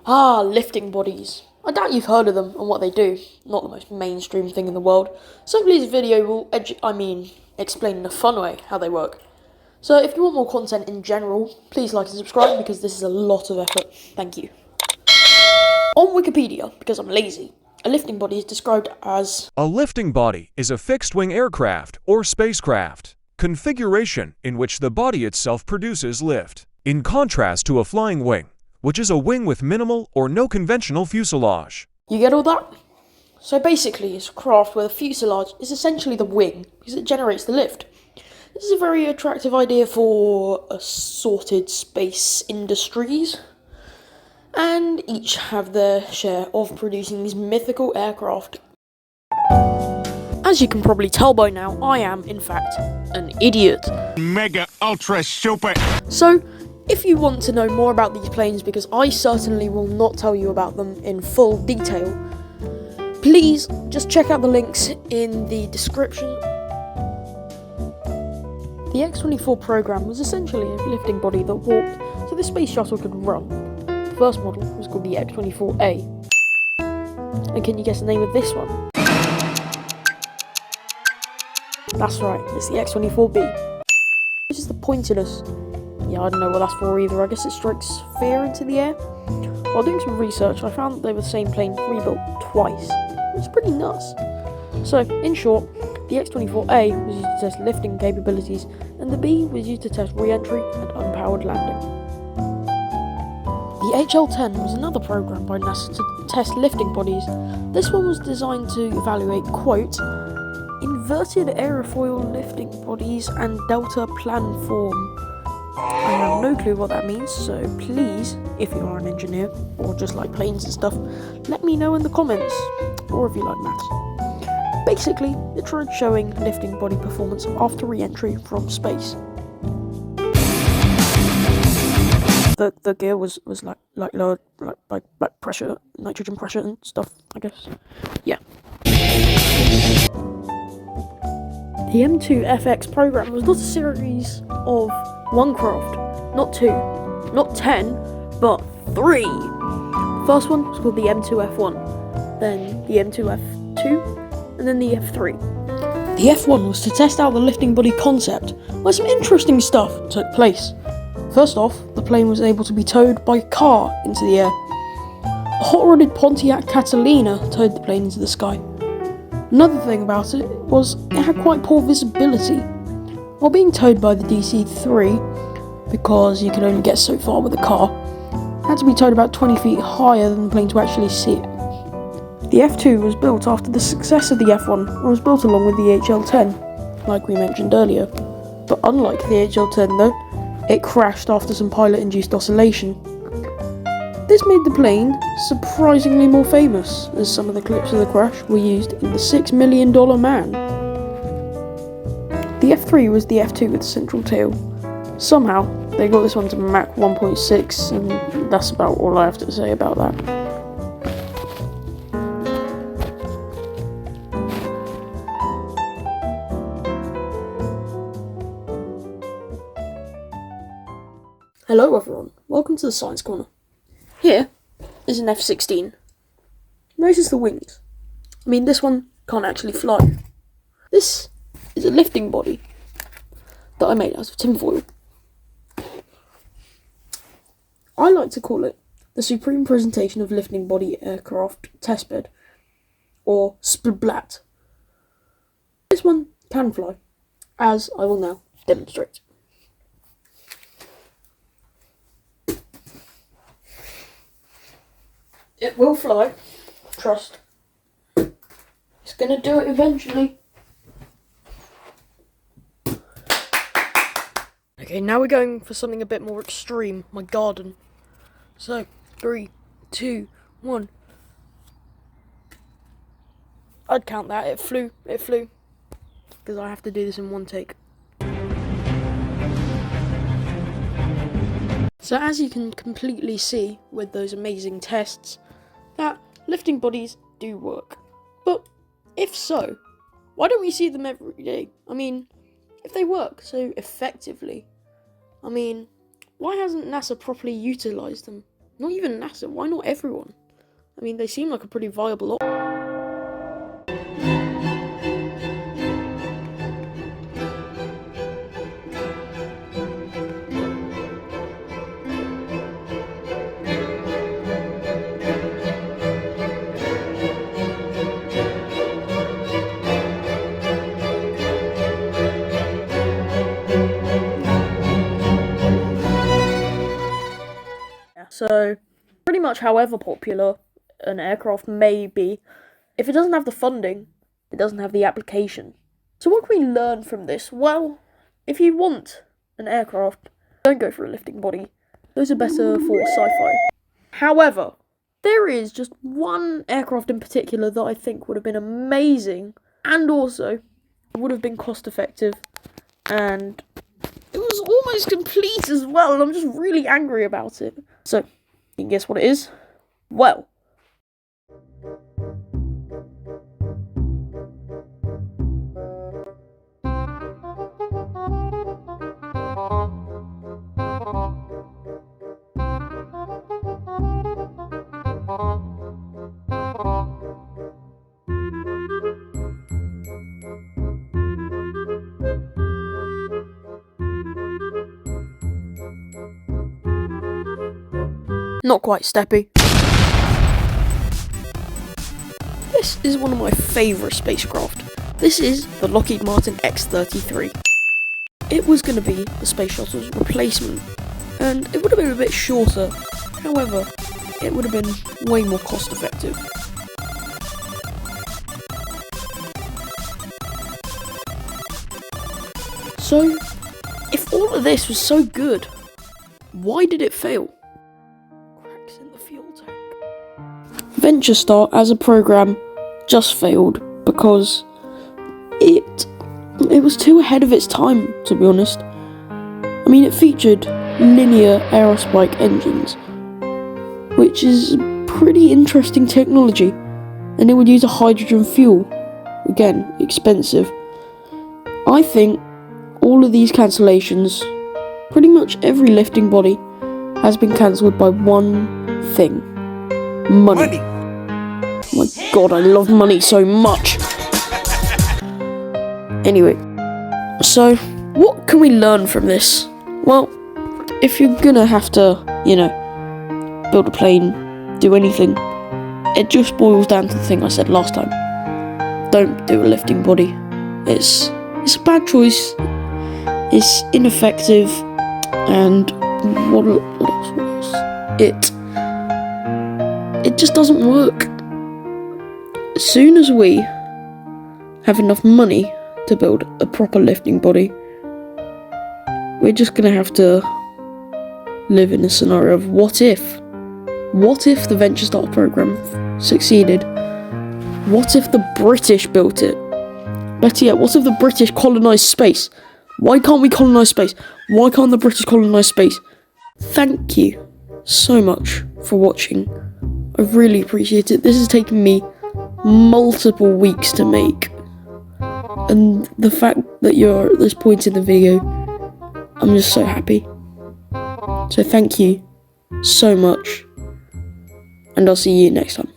Ah, lifting bodies. I doubt you've heard of them and what they do. Not the most mainstream thing in the world. So hopefully this video will explain in a fun way how they work. So if you want more content in general, please like and subscribe because this is a lot of effort. Thank you. On Wikipedia, because I'm lazy, a lifting body is described as a lifting body is a fixed-wing aircraft or spacecraft configuration in which the body itself produces lift, in contrast to a flying wing, which is a wing with minimal or no conventional fuselage. You get all that? So basically, it's a craft where the fuselage is essentially the wing because it generates the lift. This is a very attractive idea for assorted space industries, and each have their share of producing these mythical aircraft. As you can probably tell by now, I am, in fact, an idiot. Mega ultra stupid. So, if you want to know more about these planes, because I certainly will not tell you about them in full detail, please just check out the links in the description. The X-24 program was essentially a lifting body that walked so the space shuttle could run. The first model was called the X-24A. And can you guess the name of this one? That's right, it's the X-24B. Which is the pointedness. Yeah, I don't know what that's for either. I guess it strikes fear into the air. While doing some research, I found that they were the same plane rebuilt twice. It's pretty nuts. So, in short, the X-24A was used to test lifting capabilities, and the B was used to test re-entry and unpowered landing. The HL-10 was another program by NASA to test lifting bodies. This one was designed to evaluate, quote, inverted aerofoil lifting bodies and delta planform. I have no clue what that means, so please, if you are an engineer, or just like planes and stuff, let me know in the comments, or if you like maths. Basically, it tried showing lifting body performance after re-entry from space. The gear was like lowered, like pressure, nitrogen pressure and stuff, I guess. Yeah. The M2FX program was not a series of one craft, not two, not 10, but 3. The first one was called the M2F1, then the M2F2, and then the F3. The F1 was to test out the lifting body concept, where some interesting stuff took place. First off, the plane was able to be towed by car into the air. A hot-rodded Pontiac Catalina towed the plane into the sky. Another thing about it was it had quite poor visibility. While being towed by the DC-3, because you could only get so far with a car, it had to be towed about 20 feet higher than the plane to actually see it. The F2 was built after the success of the F1 and was built along with the HL-10, like we mentioned earlier. But unlike the HL-10 though, it crashed after some pilot-induced oscillation. This made the plane surprisingly more famous, as some of the clips of the crash were used in the $6 Million Man. The F3 was the F2 with the central tail. Somehow, they got this one to Mach 1.6, and that's about all I have to say about that. Hello everyone, welcome to the Science Corner. Here is an F-16. Notice the wings. I mean, this one can't actually fly. This is a lifting body that I made out of tinfoil. I like to call it the Supreme Presentation of Lifting Body Aircraft Testbed, or SPLBLAT. This one can fly, as I will now demonstrate. It will fly, trust. It's gonna do it eventually. Okay, now we're going for something a bit more extreme, my garden. So, 3, 2, 1. I'd count that, it flew. Because I have to do this in one take. So as you can completely see with those amazing tests, that lifting bodies do work. But if so, why don't we see them every day? I mean, if they work so effectively, I mean, why hasn't NASA properly utilised them? Not even NASA, why not everyone? I mean, they seem like a pretty viable option. So, pretty much however popular an aircraft may be, if it doesn't have the funding, it doesn't have the application. So what can we learn from this? Well, if you want an aircraft, don't go for a lifting body. Those are better for sci-fi. However, there is just one aircraft in particular that I think would have been amazing, and also would have been cost effective, and it was almost complete as well, and I'm just really angry about it. So, you can guess what it is? Well, not quite Steppy. This is one of my favourite spacecraft. This is the Lockheed Martin X-33. It was going to be the Space Shuttle's replacement, and it would have been a bit shorter. However, it would have been way more cost effective. So, if all of this was so good, why did it fail? Cracks in the fuel tank. VentureStar as a program just failed because it was too ahead of its time, to be honest. I mean, it featured linear aerospike engines, which is pretty interesting technology, and it would use a hydrogen fuel. Again, expensive. I think all of these cancellations, pretty much every lifting body, has been cancelled by one thing. Money. Oh my god, I love money so much. Anyway, so what can we learn from this? Well, if you're gonna have to, build a plane, do anything, it just boils down to the thing I said last time. Don't do a lifting body. It's a bad choice. It's ineffective, and what else? It just doesn't work. As soon as we have enough money to build a proper lifting body, we're just gonna have to live in a scenario of what if the VentureStar program succeeded? What if the British built it? Better yet, what if the British colonised space? Why can't we colonise space? Why can't the British colonise space? Thank you so much for watching. I really appreciate it. This has taken me multiple weeks to make, and the fact that you're at this point in the video, I'm just so happy. So thank you so much, and I'll see you next time.